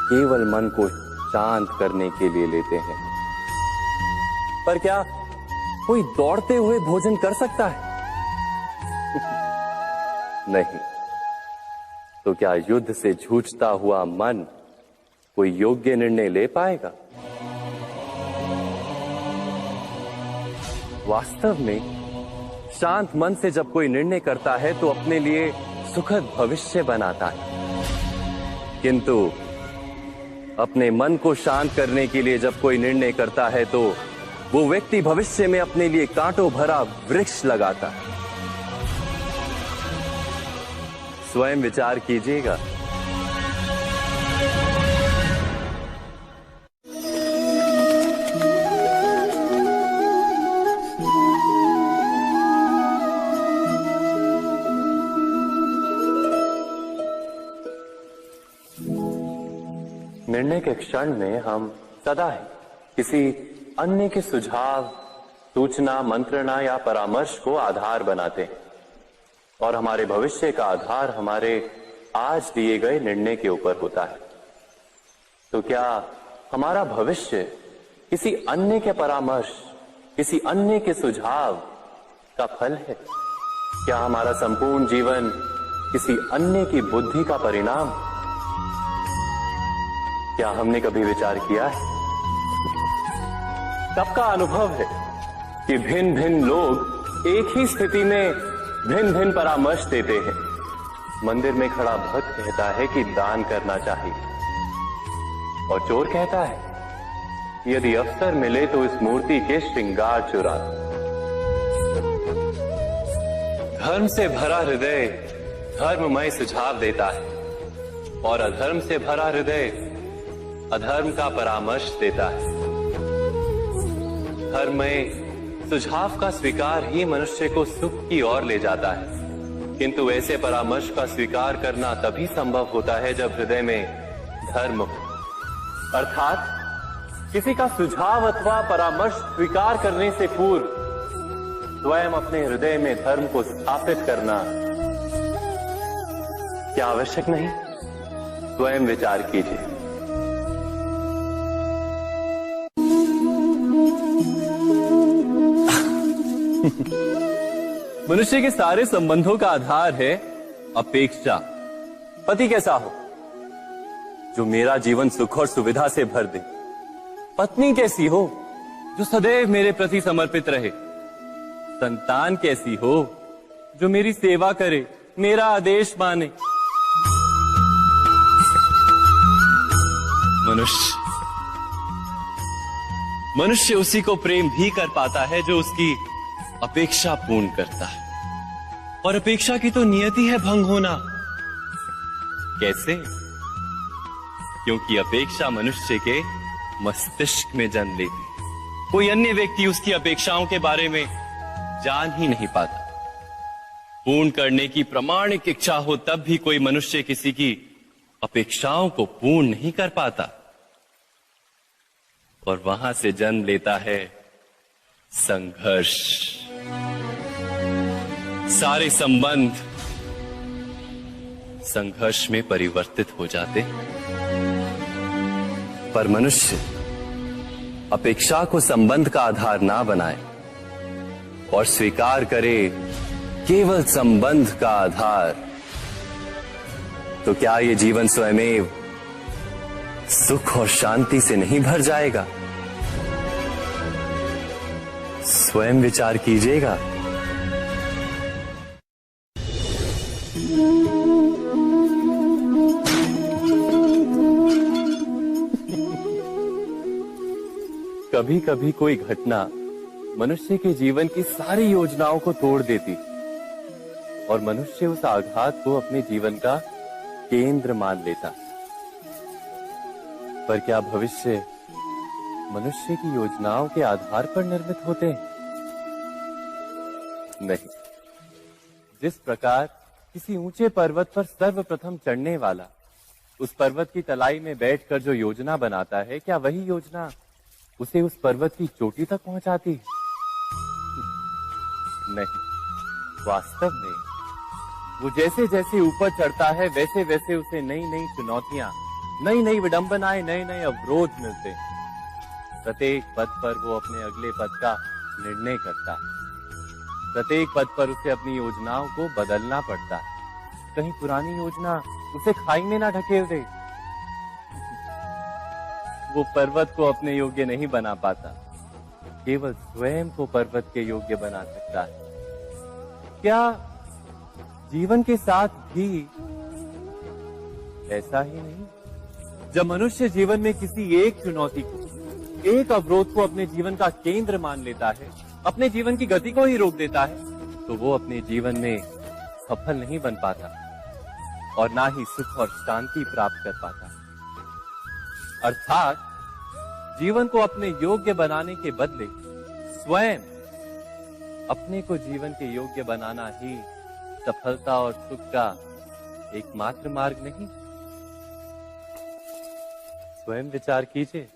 केवल मन को शांत करने के लिए लेते हैं। पर क्या कोई दौड़ते हुए भोजन कर सकता है? नहीं। तो क्या युद्ध से जूझता हुआ मन कोई योग्य निर्णय ले पाएगा? वास्तव में शांत मन से जब कोई निर्णय करता है तो अपने लिए सुखद भविष्य बनाता है, किंतु अपने मन को शांत करने के लिए जब कोई निर्णय करता है तो वो व्यक्ति भविष्य में अपने लिए कांटों भरा वृक्ष लगाता है। स्वयं विचार कीजिएगा। निर्णय के क्षण में हम सदा ही किसी अन्य के सुझाव, सूचना, मंत्रणा या परामर्श को आधार बनाते हैं, और हमारे भविष्य का आधार हमारे आज दिए गए निर्णय के ऊपर होता है। तो क्या हमारा भविष्य किसी अन्य के परामर्श, किसी अन्य के सुझाव का फल है? क्या हमारा संपूर्ण जीवन किसी अन्य की बुद्धि का परिणाम? क्या हमने कभी विचार किया है? सबका अनुभव है कि भिन्न भिन्न लोग एक ही स्थिति में भिन्न भिन्न परामर्श देते हैं। मंदिर में खड़ा भक्त कहता है कि दान करना चाहिए, और चोर कहता है यदि अवसर मिले तो इस मूर्ति के श्रृंगार चुरा। धर्म से भरा हृदय धर्ममय सुझाव देता है, और अधर्म से भरा हृदय अधर्म का परामर्श देता है। धर्ममय सुझाव का स्वीकार ही मनुष्य को सुख की ओर ले जाता है, किंतु ऐसे परामर्श का स्वीकार करना तभी संभव होता है जब हृदय में धर्म हो। अर्थात किसी का सुझाव अथवा परामर्श स्वीकार करने से पूर्व स्वयं अपने हृदय में धर्म को स्थापित करना क्या आवश्यक नहीं? स्वयं विचार कीजिए। मनुष्य के सारे संबंधों का आधार है अपेक्षा। पति कैसा हो जो मेरा जीवन सुख और सुविधा से भर दे? पत्नी कैसी हो जो सदैव मेरे प्रति समर्पित रहे। संतान कैसी हो जो मेरी सेवा करे, मेरा आदेश माने। मनुष्य उसी को प्रेम भी कर पाता है जो उसकी अपेक्षा पूर्ण करता है, और अपेक्षा की तो नियति है भंग होना। कैसे? क्योंकि अपेक्षा मनुष्य के मस्तिष्क में जन्म लेती है। कोई अन्य व्यक्ति उसकी अपेक्षाओं के बारे में जान ही नहीं पाता। पूर्ण करने की प्रामाणिक इच्छा हो तब भी कोई मनुष्य किसी की अपेक्षाओं को पूर्ण नहीं कर पाता, और वहां से जन्म लेता है संघर्ष। सारे संबंध संघर्ष में परिवर्तित हो जाते। पर मनुष्य अपेक्षा को संबंध का आधार ना बनाए और स्वीकार करे केवल संबंध का आधार, तो क्या ये जीवन स्वयमेव सुख और शांति से नहीं भर जाएगा? स्वयं विचार कीजिएगा। कभी कभी कोई घटना मनुष्य के जीवन की सारी योजनाओं को तोड़ देती, और मनुष्य उस आघात को अपने जीवन का केंद्र मान लेता। पर क्या भविष्य मनुष्य की योजनाओं के आधार पर निर्मित होते हैं? नहीं। जिस प्रकार किसी ऊंचे पर्वत पर सर्वप्रथम चढ़ने वाला उस पर्वत की तलाई में बैठकर जो योजना बनाता है, क्या वही योजना उसे उस पर्वत की चोटी तक पहुंचाती है? नहीं। वास्तव में वो जैसे जैसे ऊपर चढ़ता है वैसे वैसे उसे नई नई चुनौतियां, नई नई विडंबनाएं, नए नए अवरोध मिलते हैं। प्रत्येक पद पर वो अपने अगले पद का निर्णय करता है। प्रत्येक पद पर उसे अपनी योजनाओं को बदलना पड़ता है। कहीं पुरानी योजना उसे खाई में ना ढकेल दे। वो पर्वत को अपने योग्य नहीं बना पाता, केवल स्वयं को पर्वत के योग्य बना सकता है। क्या जीवन के साथ भी ऐसा ही नहीं? जब मनुष्य जीवन में किसी एक चुनौती को, एक अवरोध को अपने जीवन का केंद्र मान लेता है, अपने जीवन की गति को ही रोक देता है, तो वो अपने जीवन में सफल नहीं बन पाता और ना ही सुख और शांति प्राप्त कर पाता। अर्थात जीवन को अपने योग्य बनाने के बदले स्वयं अपने को जीवन के योग्य बनाना ही सफलता और सुख का एकमात्र मार्ग नहीं। स्वयं विचार कीजिए।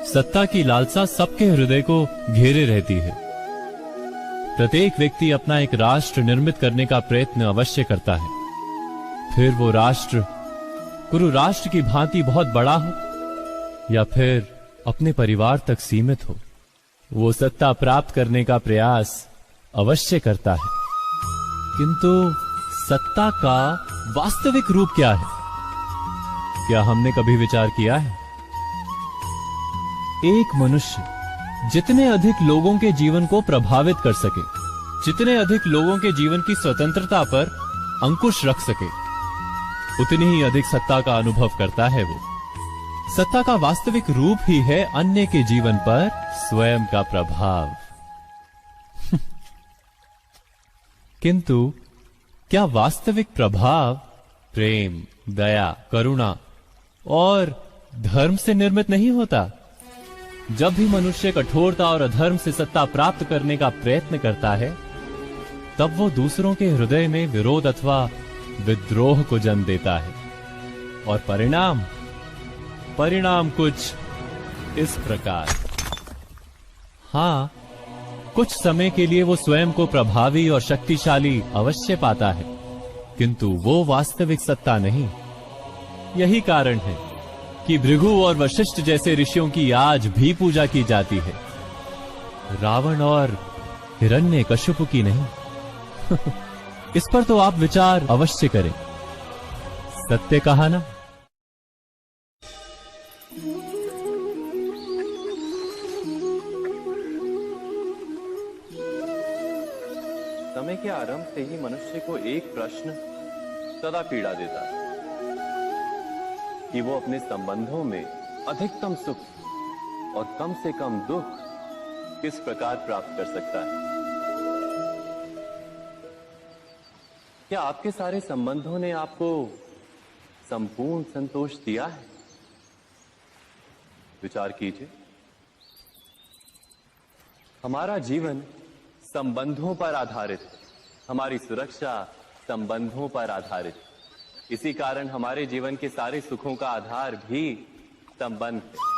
सत्ता की लालसा सबके हृदय को घेरे रहती है। प्रत्येक व्यक्ति अपना एक राष्ट्र निर्मित करने का प्रयत्न अवश्य करता है। फिर वो राष्ट्र कुरु राष्ट्र की भांति बहुत बड़ा हो या फिर अपने परिवार तक सीमित हो, वो सत्ता प्राप्त करने का प्रयास अवश्य करता है। किंतु सत्ता का वास्तविक रूप क्या है? क्या हमने कभी विचार किया है? एक मनुष्य जितने अधिक लोगों के जीवन को प्रभावित कर सके, जितने अधिक लोगों के जीवन की स्वतंत्रता पर अंकुश रख सके, उतनी ही अधिक सत्ता का अनुभव करता है वो। सत्ता का वास्तविक रूप ही है अन्य के जीवन पर स्वयं का प्रभाव। किंतु क्या वास्तविक प्रभाव प्रेम, दया, करुणा और धर्म से निर्मित नहीं होता? जब भी मनुष्य कठोरता और अधर्म से सत्ता प्राप्त करने का प्रयत्न करता है, तब वो दूसरों के हृदय में विरोध अथवा विद्रोह को जन्म देता है। और परिणाम कुछ इस प्रकार। हां, कुछ समय के लिए वो स्वयं को प्रभावी और शक्तिशाली अवश्य पाता है, किंतु वो वास्तविक सत्ता नहीं। यही कारण है कि भृगु और वशिष्ठ जैसे ऋषियों की आज भी पूजा की जाती है, रावण और हिरण्यकशिपु की नहीं। इस पर तो आप विचार अवश्य करें। सत्य कहा ना। समय के आरंभ से ही मनुष्य को एक प्रश्न सदा पीड़ा देता है कि वो अपने संबंधों में अधिकतम सुख और कम से कम दुख किस प्रकार प्राप्त कर सकता है। क्या आपके सारे संबंधों ने आपको संपूर्ण संतोष दिया है? विचार कीजिए। हमारा जीवन संबंधों पर आधारित है, हमारी सुरक्षा संबंधों पर आधारित है। इसी कारण हमारे जीवन के सारे सुखों का आधार भी संबंध है।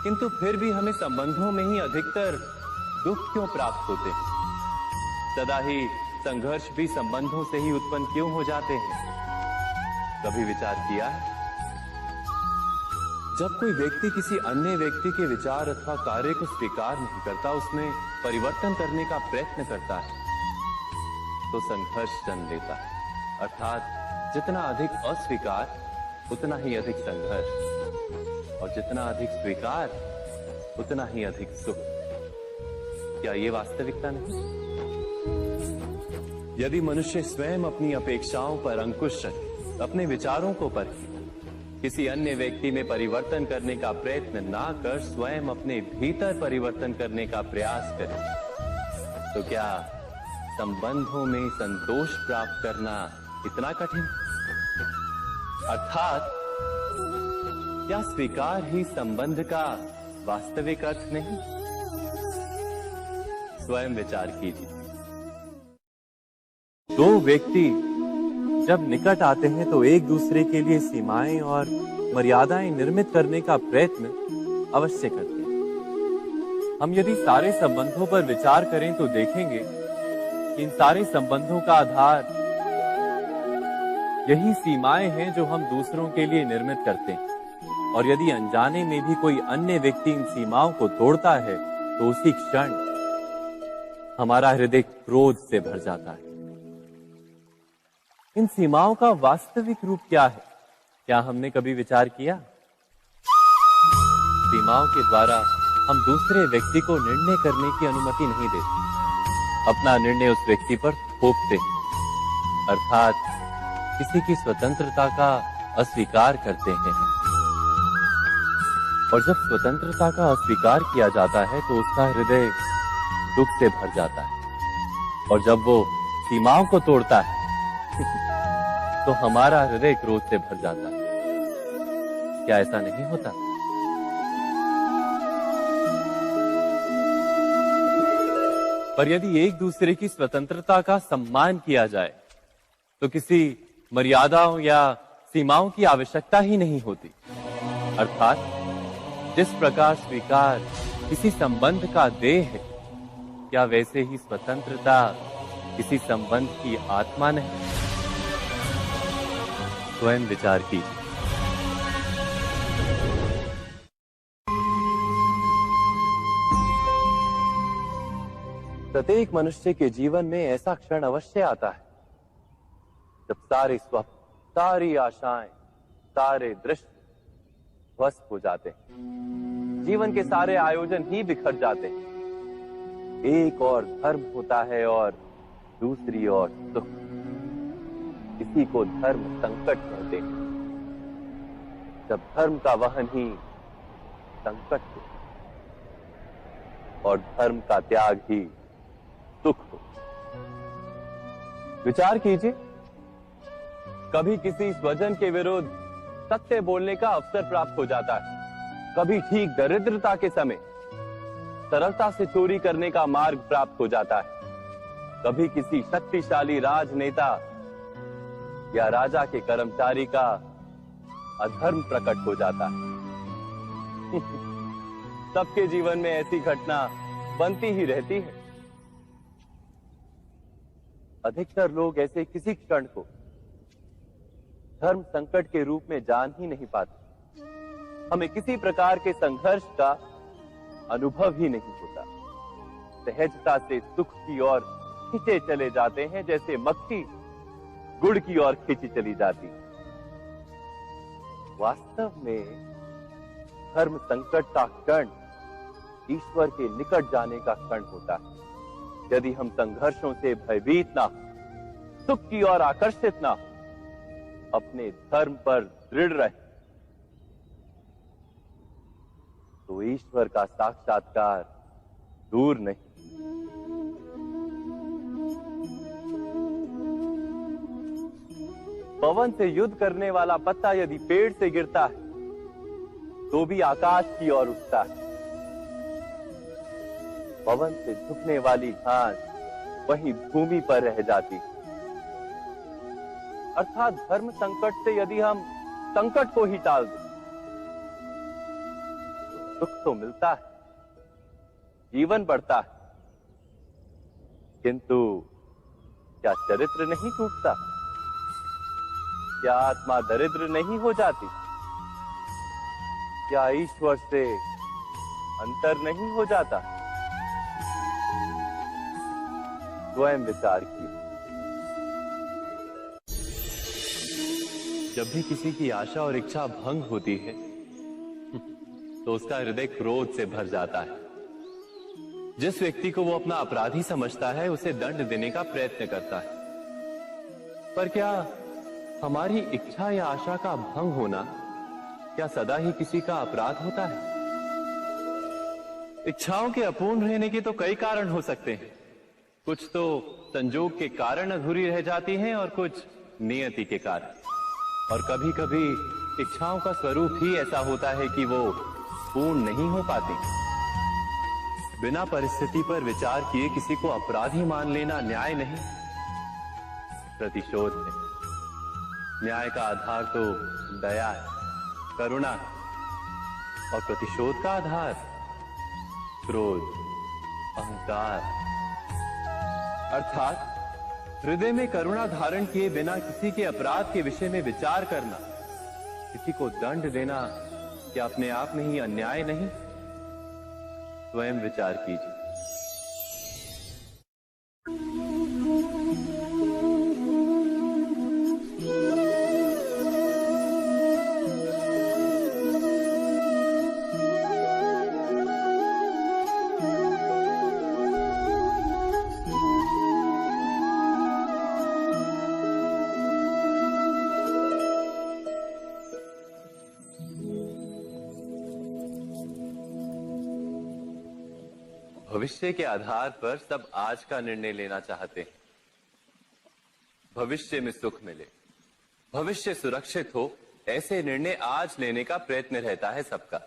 किंतु फिर भी हमें संबंधों में ही अधिकतर दुख क्यों प्राप्त होते हैं? सदा ही संघर्ष भी संबंधों से ही उत्पन्न क्यों हो जाते हैं? कभी विचार किया है? जब कोई व्यक्ति किसी अन्य व्यक्ति के विचार अथवा कार्य को स्वीकार नहीं करता, उसमें परिवर्तन करने का प्रयत्न करता है, तो संघर्ष जन्म लेता है। अर्थात जितना अधिक अस्वीकार उतना ही अधिक संघर्ष, और जितना अधिक स्वीकार उतना ही अधिक सुख। क्या ये वास्तविकता नहीं? यदि मनुष्य स्वयं अपनी अपेक्षाओं पर अंकुश रखे, अपने विचारों को परखे, किसी अन्य व्यक्ति में परिवर्तन करने का प्रयत्न ना कर स्वयं अपने भीतर परिवर्तन करने का प्रयास करे, तो क्या संबंधों में संतोष प्राप्त करना इतना कठिन? अर्थात क्या स्वीकार ही संबंध का वास्तविक अर्थ नहीं? स्वयं विचार कीजिए। दो व्यक्ति जब निकट आते हैं तो एक दूसरे के लिए सीमाएं और मर्यादाएं निर्मित करने का प्रयत्न अवश्य करते हैं। हम यदि सारे संबंधों पर विचार करें तो देखेंगे कि इन सारे संबंधों का आधार यही सीमाएं हैं जो हम दूसरों के लिए निर्मित करते हैं। और यदि अनजाने में भी कोई अन्य व्यक्ति इन सीमाओं को तोड़ता है तो उसी क्षण हमारा हृदय क्रोध से भर जाता है। इन सीमाओं का वास्तविक रूप क्या है? क्या हमने कभी विचार किया? सीमाओं के द्वारा हम दूसरे व्यक्ति को निर्णय करने की अनुमति नहीं देते, अपना निर्णय उस व्यक्ति पर थोपते हैं, अर्थात किसी की स्वतंत्रता का अस्वीकार करते हैं। और जब स्वतंत्रता का अस्वीकार किया जाता है तो उसका हृदय दुख से भर जाता है, और जब वो सीमाओं को तोड़ता है तो हमारा हृदय क्रोध से भर जाता है। क्या ऐसा नहीं होता? पर यदि एक दूसरे की स्वतंत्रता का सम्मान किया जाए तो किसी मर्यादाओं या सीमाओं की आवश्यकता ही नहीं होती। अर्थात जिस प्रकार स्वीकार किसी संबंध का देह है, क्या वैसे ही स्वतंत्रता किसी संबंध की आत्मा नहीं? स्वयं विचार कीजिए। प्रत्येक मनुष्य के जीवन में ऐसा क्षण अवश्य आता है जब सारे स्वप्न, सारी आशाएं, सारे दृश्य ध्वस्त हो जाते हैं। जीवन के सारे आयोजन ही बिखर जाते हैं। एक और धर्म होता है और दूसरी ओर सुख। इसी को धर्म संकट कहते हैं। जब धर्म का वहन ही संकट हो और धर्म का त्याग ही सुख हो। विचार कीजिए, कभी किसी स्वजन के विरुद्ध सत्य बोलने का अवसर प्राप्त हो जाता है, कभी ठीक दरिद्रता के समय सरलता से चोरी करने का मार्ग प्राप्त हो जाता है, कभी किसी शक्तिशाली राजनेता या राजा के कर्मचारी का अधर्म प्रकट हो जाता है। सबके जीवन में ऐसी घटना बनती ही रहती है। अधिकतर लोग ऐसे किसी क्षण को धर्म संकट के रूप में जान ही नहीं पाते। हमें किसी प्रकार के संघर्ष का अनुभव ही नहीं होता। सहजता से सुख की ओर खींचे चले जाते हैं, जैसे मक्खी गुड़ की ओर खींची चली जाती। वास्तव में धर्म संकट का क्षण ईश्वर के निकट जाने का क्षण होता है। यदि हम संघर्षों से भयभीत ना, सुख की ओर आकर्षित ना, अपने धर्म पर दृढ़ रहे, तो ईश्वर का साक्षात्कार दूर नहीं। पवन से युद्ध करने वाला पत्ता यदि पेड़ से गिरता है तो भी आकाश की ओर उठता है। पवन से झुकने वाली घास वहीं भूमि पर रह जाती। अर्थात धर्म संकट से यदि हम संकट को ही टाल दें तो सुख तो मिलता है, जीवन बढ़ता है, किंतु क्या चरित्र नहीं टूटता? क्या आत्मा दरिद्र नहीं हो जाती? क्या ईश्वर से अंतर नहीं हो जाता? स्वयं विचार किए। जब भी किसी की आशा और इच्छा भंग होती है तो उसका हृदय क्रोध से भर जाता है। जिस व्यक्ति को वो अपना अपराधी समझता है उसे दंड देने का प्रयत्न करता है। पर क्या हमारी इच्छा या आशा का भंग होना क्या सदा ही किसी का अपराध होता है? इच्छाओं के अपूर्ण रहने के तो कई कारण हो सकते हैं। कुछ तो संजोग के कारण अधूरी रह जाती हैं और कुछ नियति के कारण। और कभी कभी इच्छाओं का स्वरूप ही ऐसा होता है कि वो पूर्ण नहीं हो पाती। बिना परिस्थिति पर विचार किए किसी को अपराधी मान लेना न्याय नहीं, प्रतिशोध है। न्याय का आधार तो दया है, करुणा, और प्रतिशोध का आधार क्रोध, अहंकार। अर्थात हृदय में करुणा धारण किए बिना किसी के अपराध के विषय में विचार करना, किसी को दंड देना, क्या अपने आप में ही अन्याय नहीं? स्वयं विचार कीजिए। भविष्य के आधार पर सब आज का निर्णय लेना चाहते हैं। भविष्य में सुख मिले, भविष्य सुरक्षित हो, ऐसे निर्णय आज लेने का प्रयत्न रहता है सबका।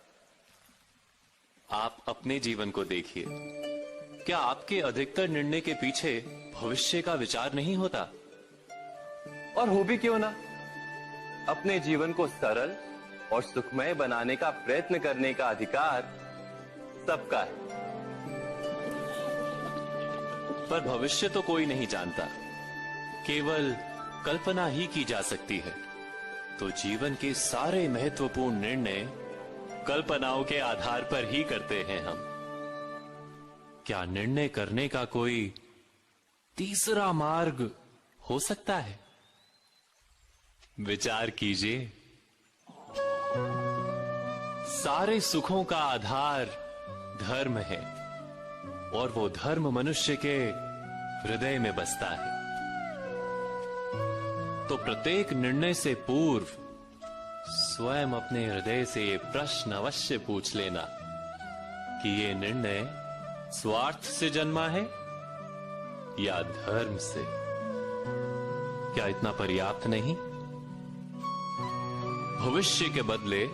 आप अपने जीवन को देखिए, क्या आपके अधिकतर निर्णय के पीछे भविष्य का विचार नहीं होता? और हो भी क्यों ना, अपने जीवन को सरल और सुखमय बनाने का प्रयत्न करने का अधिकार सबका है। पर भविष्य तो कोई नहीं जानता, केवल कल्पना ही की जा सकती है। तो जीवन के सारे महत्वपूर्ण निर्णय कल्पनाओं के आधार पर ही करते हैं हम। क्या निर्णय करने का कोई तीसरा मार्ग हो सकता है? विचार कीजिए। सारे सुखों का आधार धर्म है और वो धर्म मनुष्य के हृदय में बसता है। तो प्रत्येक निर्णय से पूर्व स्वयं अपने हृदय से ये प्रश्न अवश्य पूछ लेना कि ये निर्णय स्वार्थ से जन्मा है या धर्म से। क्या इतना पर्याप्त नहीं? भविष्य के बदले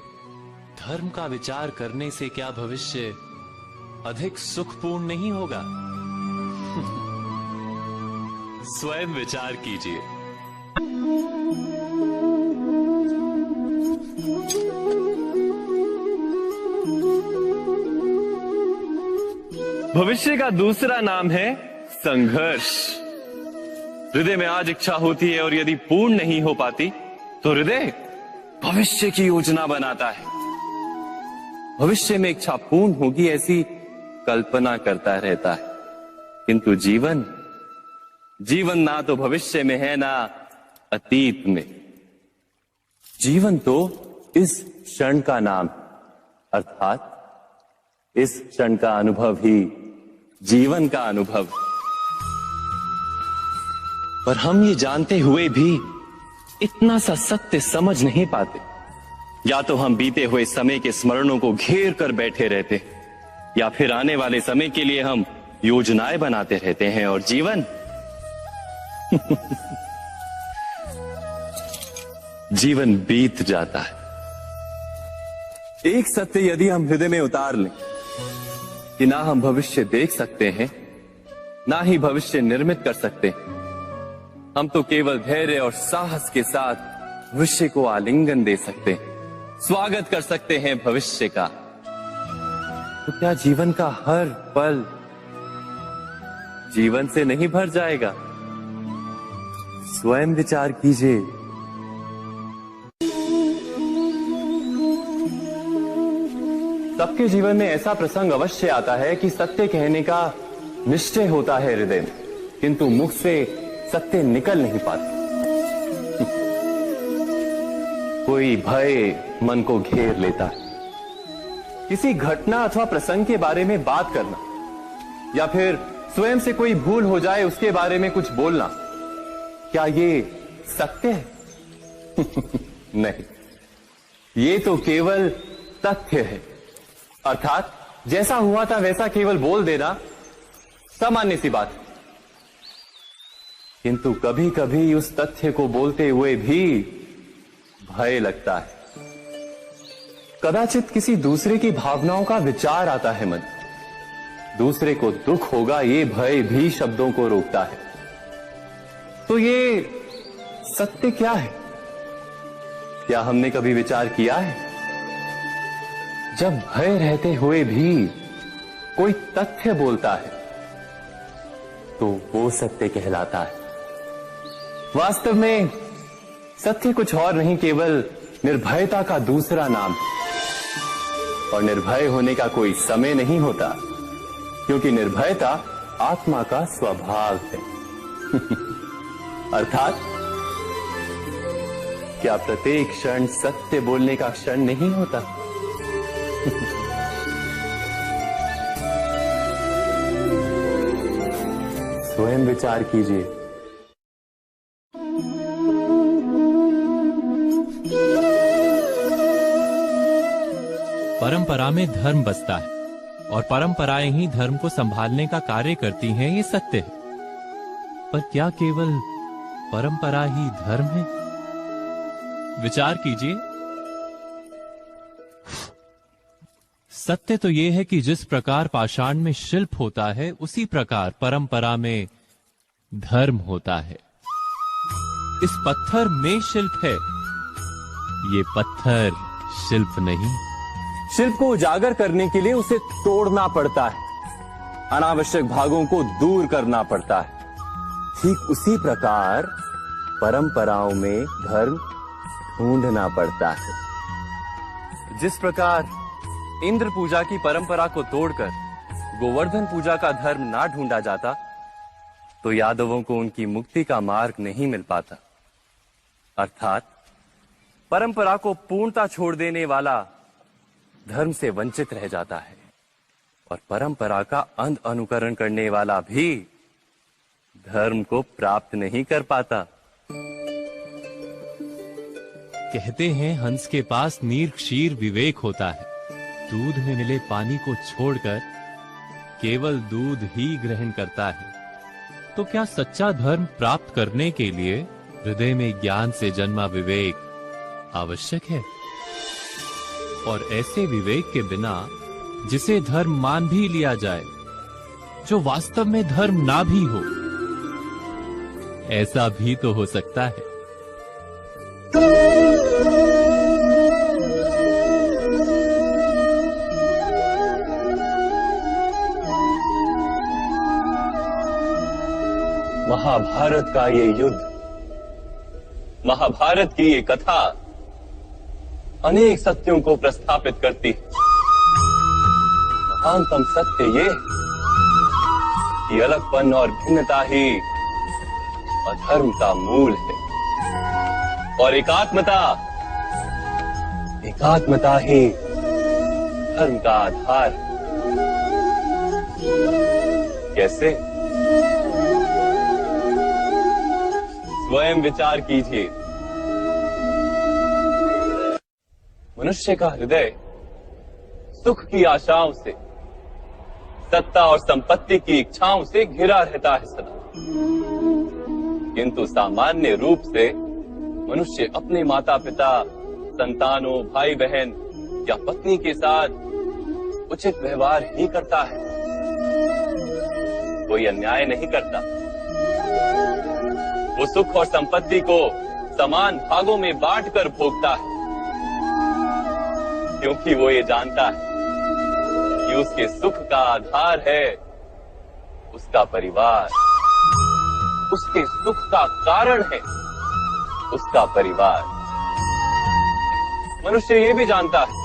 धर्म का विचार करने से क्या भविष्य अधिक सुखपूर्ण नहीं होगा? स्वयं विचार कीजिए। भविष्य का दूसरा नाम है संघर्ष। हृदय में आज इच्छा होती है और यदि पूर्ण नहीं हो पाती तो हृदय भविष्य की योजना बनाता है। भविष्य में इच्छा पूर्ण होगी ऐसी कल्पना करता रहता है, किंतु जीवन जीवन ना तो भविष्य में है ना अतीत में। जीवन तो इस क्षण का नाम, अर्थात इस क्षण का अनुभव ही जीवन का अनुभव। पर हम ये जानते हुए भी इतना सा सत्य समझ नहीं पाते। या तो हम बीते हुए समय के स्मरणों को घेर कर बैठे रहते, या फिर आने वाले समय के लिए हम योजनाएं बनाते रहते हैं। और जीवन जीवन बीत जाता है। एक सत्य यदि हम हृदय में उतार लें कि ना हम भविष्य देख सकते हैं, ना ही भविष्य निर्मित कर सकते, हम तो केवल धैर्य और साहस के साथ भविष्य को आलिंगन दे सकते हैं, स्वागत कर सकते हैं भविष्य का। तो क्या जीवन का हर पल जीवन से नहीं भर जाएगा? स्वयं विचार कीजिए। सबके जीवन में ऐसा प्रसंग अवश्य आता है कि सत्य कहने का निश्चय होता है हृदय में, किंतु मुख से सत्य निकल नहीं पाता। कोई भय मन को घेर लेता है। किसी घटना अथवा प्रसंग के बारे में बात करना, या फिर स्वयं से कोई भूल हो जाए उसके बारे में कुछ बोलना, क्या ये सत्य है? नहीं, ये तो केवल तथ्य है। अर्थात जैसा हुआ था वैसा केवल बोल देना सामान्य सी बात है। किंतु कभी कभी उस तथ्य को बोलते हुए भी भय लगता है। कदाचित किसी दूसरे की भावनाओं का विचार आता है मन, दूसरे को दुख होगा ये भय भी शब्दों को रोकता है। तो ये सत्य क्या है? क्या हमने कभी विचार किया है? जब भय रहते हुए भी कोई तथ्य बोलता है तो वो सत्य कहलाता है। वास्तव में सत्य कुछ और नहीं, केवल निर्भयता का दूसरा नाम। और निर्भय होने का कोई समय नहीं होता, क्योंकि निर्भयता आत्मा का स्वभाव है। अर्थात क्या प्रत्येक क्षण सत्य बोलने का क्षण नहीं होता? स्वयं विचार कीजिए। परंपरा में धर्म बसता है और परंपराएं ही धर्म को संभालने का कार्य करती हैं, ये सत्य है। पर क्या केवल परंपरा ही धर्म है? विचार कीजिए। सत्य तो यह है कि जिस प्रकार पाषाण में शिल्प होता है, उसी प्रकार परंपरा में धर्म होता है। इस पत्थर में शिल्प है, ये पत्थर शिल्प नहीं। शिल्प को उजागर करने के लिए उसे तोड़ना पड़ता है, अनावश्यक भागों को दूर करना पड़ता है। ठीक उसी प्रकार परंपराओं में धर्म ढूंढना पड़ता है। जिस प्रकार इंद्र पूजा की परंपरा को तोड़कर गोवर्धन पूजा का धर्म ना ढूंढा जाता, तो यादवों को उनकी मुक्ति का मार्ग नहीं मिल पाता। अर्थात परंपरा को पूर्णता छोड़ देने वाला धर्म से वंचित रह जाता है, और परंपरा का अंध अनुकरण करने वाला भी धर्म को प्राप्त नहीं कर पाता। कहते हैं हंस के पास नीर क्षीर विवेक होता है। दूध में मिले पानी को छोड़कर केवल दूध ही ग्रहण करता है। तो क्या सच्चा धर्म प्राप्त करने के लिए हृदय में ज्ञान से जन्मा विवेक आवश्यक है? और ऐसे विवेक के बिना जिसे धर्म मान भी लिया जाए, जो वास्तव में धर्म ना भी हो, ऐसा भी तो हो सकता है। महाभारत का ये युद्ध, महाभारत की ये कथा अनेक सत्यों को प्रस्थापित करती है। महानतम सत्य ये कि अलगपन और भिन्नता ही अधर्म का मूल है और एकात्मता ही धर्म का आधार। कैसे? स्वयं विचार कीजिए। मनुष्य का हृदय सुख की आशाओं से, सत्ता और संपत्ति की इच्छाओं से घिरा रहता है सदा। किंतु सामान्य रूप से मनुष्य अपने माता पिता, संतानों, भाई बहन या पत्नी के साथ उचित व्यवहार ही करता है, कोई अन्याय नहीं करता। वो सुख और संपत्ति को समान भागों में बांटकर भोगता है, क्योंकि वो ये जानता है कि उसके सुख का आधार है उसका परिवार, उसके सुख का कारण है उसका परिवार। मनुष्य ये भी जानता है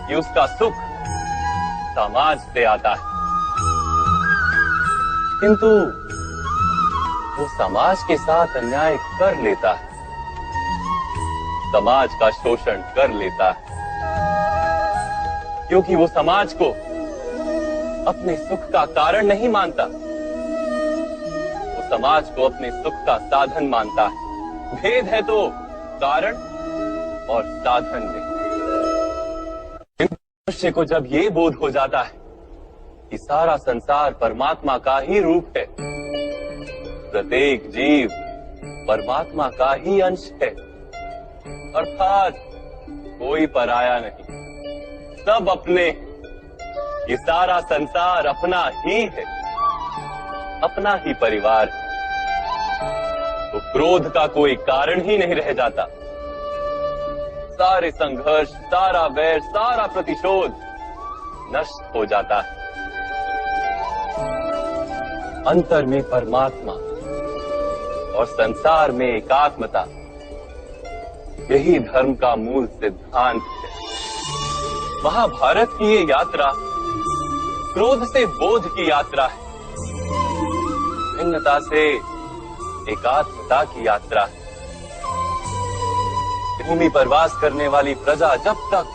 कि उसका सुख समाज से आता है, किंतु वो समाज के साथ अन्याय कर लेता है, समाज का शोषण कर लेता है, क्योंकि वो समाज को अपने सुख का कारण नहीं मानता, वो समाज को अपने सुख का साधन मानता है। भेद है तो कारण और साधन में। मनुष्य को जब ये बोध हो जाता है कि सारा संसार परमात्मा का ही रूप है, प्रत्येक जीव परमात्मा का ही अंश है, अर्थात कोई पराया नहीं, सब अपने, ये सारा संसार अपना ही है, अपना ही परिवार है, तो क्रोध का कोई कारण ही नहीं रह जाता। सारे संघर्ष, सारा वैर, सारा प्रतिशोध नष्ट हो जाता है। अंतर में परमात्मा और संसार में एकात्मता, यही धर्म का मूल सिद्धांत है। महाभारत की ये यात्रा क्रोध से बोध की यात्रा है, भिन्नता से एकात्मता की यात्रा है। भूमि पर वास करने वाली प्रजा जब तक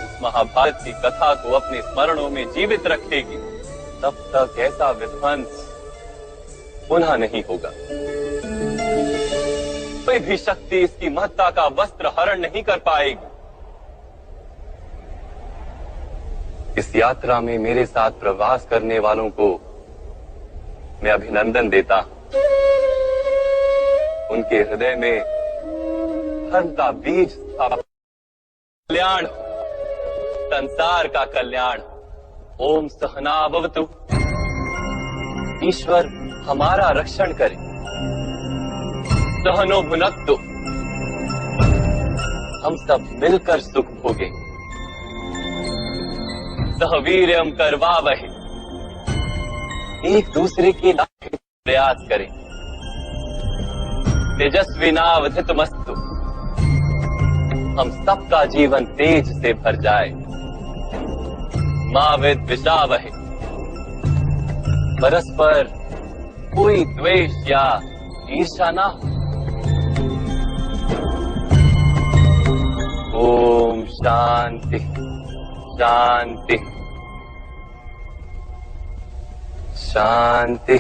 इस महाभारत की कथा को अपने स्मरणों में जीवित रखेगी, तब तक ऐसा विध्वंस पुनः नहीं होगा। कोई भी शक्ति इसकी महत्ता का वस्त्र हरण नहीं कर पाएगी। इस यात्रा में मेरे साथ प्रवास करने वालों को मैं अभिनंदन देता हूं। उनके हृदय में धर्म का बीज कल्याण, संसार का कल्याण। ओम सहना भवतु। ईश्वर हमारा रक्षण करे। सहनो भुनक्तु। हम सब मिलकर सुख भोगे। सहवीर्यम करवावहे। एक दूसरे के लाभ प्रयास करें। तेजस्विनावधितमस्तु। हम सबका जीवन तेज से भर जाए। मां विद्विषावहे। परस्पर कोई द्वेष या ईर्ष्या ना हो। ओम शांति शांति शांति।